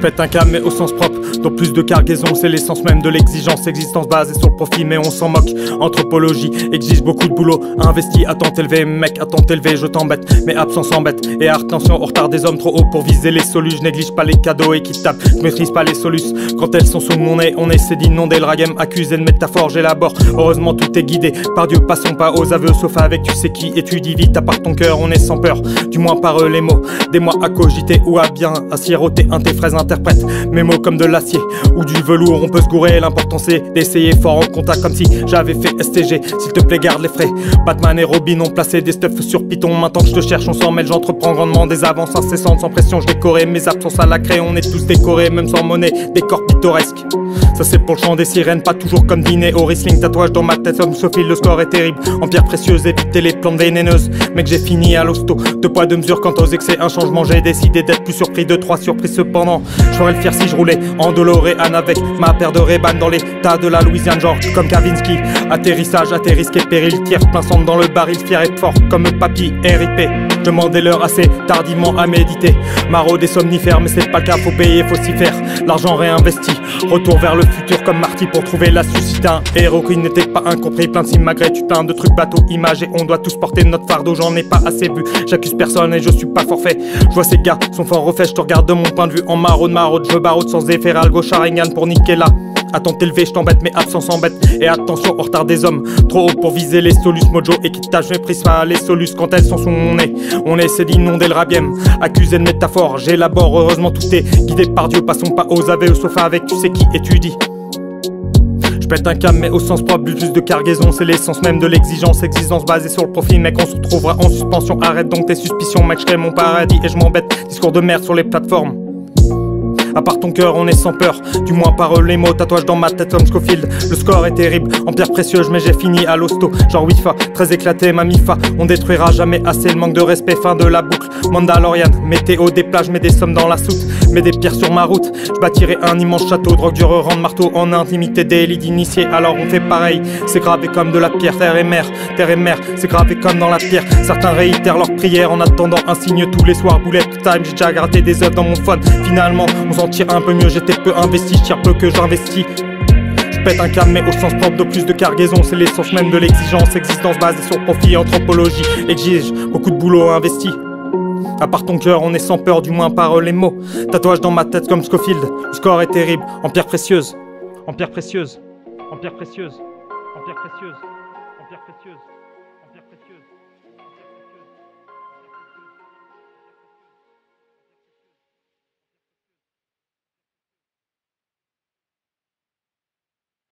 Pète un câble mais au sens propre, dans plus de cargaison, c'est l'essence même de l'exigence. Existence basée sur le profit mais on s'en moque. Anthropologie exige beaucoup de boulot, investi à temps élevé, mec à temps élevé je t'embête. Mais absence embête, et attention au retard des hommes trop haut pour viser les solus. Je néglige pas les cadeaux équitables, je maîtrise pas les solus. Quand elles sont sous mon nez, on essaie d'inonder le ragame. Accusé de métaphore, j'élabore, heureusement tout est guidé par Dieu. Passons pas aux aveux, sauf avec tu sais qui. Étudie vite, à part ton cœur, on est sans peur, du moins par eux les mots. Des mois à cogiter ou à bien à siroter, un tes fraises interprète mes mots comme de l'acier ou du velours, on peut se gourer. L'important c'est d'essayer fort en contact comme si j'avais fait STG. S'il te plaît garde les frais, Batman et Robin ont placé des stuffs sur Python. Maintenant que je te cherche on s'en mêle, j'entreprends grandement des avances incessantes. Sans pression je décorais mes absences à la craie, on est tous décorés même sans monnaie, décor pittoresque. Ça c'est pour le chant des sirènes, pas toujours comme dîner au Riesling. Tatouage dans ma tête comme Sophie, le score est terrible. En pierre précieuse, éviter les plantes vénéneuses. Mec j'ai fini à l'hosto, deux poids deux mesures quant aux excès. Un changement, j'ai décidé d'être plus surpris de trois surprises cependant. Je ferais le fier si je roulais en DeLorean avec ma paire de Ray-Ban dans les tas de la Louisiane, genre comme Kavinsky. Atterrissage, atterrisque et péril, tire plein sang dans le baril, fier et fort comme papy RIP. Demandez-leur assez tardivement à méditer. Maraude et somnifère, mais c'est pas le cas, faut payer, faut s'y faire. L'argent réinvesti, retour vers le futur comme Marty pour trouver la suscité. Un héros qui n'était pas incompris, plein de signes malgré tu plein de trucs bateaux imagés. On doit tous porter notre fardeau, j'en ai pas assez vu. J'accuse personne et je suis pas forfait. Je vois ces gars sont forts refaits, je te regarde de mon point de vue en maraude, je baraude sans effet, Algo Sharingan pour niquer là. À temps élevé, je t'embête, mais absence embête. Et attention au retard des hommes, trop haut pour viser les solus. Mojo équitage, méprise pas les solus quand elles sont sous mon nez. On essaie d'inonder le rabième, accusé de métaphore, j'élabore, heureusement tout est guidé par Dieu. Passons pas aux aveux au sofa avec tu sais qui étudie. Je pète un câble mais au sens propre, plus de cargaison, c'est l'essence même de l'exigence. Existence basée sur le profit, mec on se retrouvera en suspension. Arrête donc tes suspicions, mec je crée mon paradis et je m'embête. Discours de merde sur les plateformes. À part ton cœur, on est sans peur, du moins par eux les mots. Tatouage dans ma tête comme Scofield. Le score est terrible, en pierre précieuse, mais j'ai fini à l'hosto. Genre Wifa, très éclaté, ma mifa. On détruira jamais assez le manque de respect, fin de la boucle. Mandalorian, météo des plages, mets des sommes dans la soute. Mets des pierres sur ma route, je bâtirai un immense château. Drogue dur, rendre marteau en intimité, délit d'initié. Alors on fait pareil, c'est gravé comme de la pierre. Terre et mer, c'est gravé comme dans la pierre. Certains réitèrent leurs prières en attendant un signe tous les soirs. Bullet time, j'ai déjà gratté des œufs dans mon phone. Finalement, on s'en tire un peu mieux, j'étais peu investi, je tire peu que j'investis. Je pète un câble mais au sens propre, de plus de cargaison, c'est l'essence même de l'exigence. Existence basée sur profit, anthropologie exige beaucoup de boulot investi. À part ton cœur, on est sans peur, du moins par les mots. Tatouage dans ma tête comme Scofield, le score est terrible, en pierre précieuse, en pierre précieuse, en pierre précieuse, en pierre précieuse, en pierre précieuse, en pierre précieuse.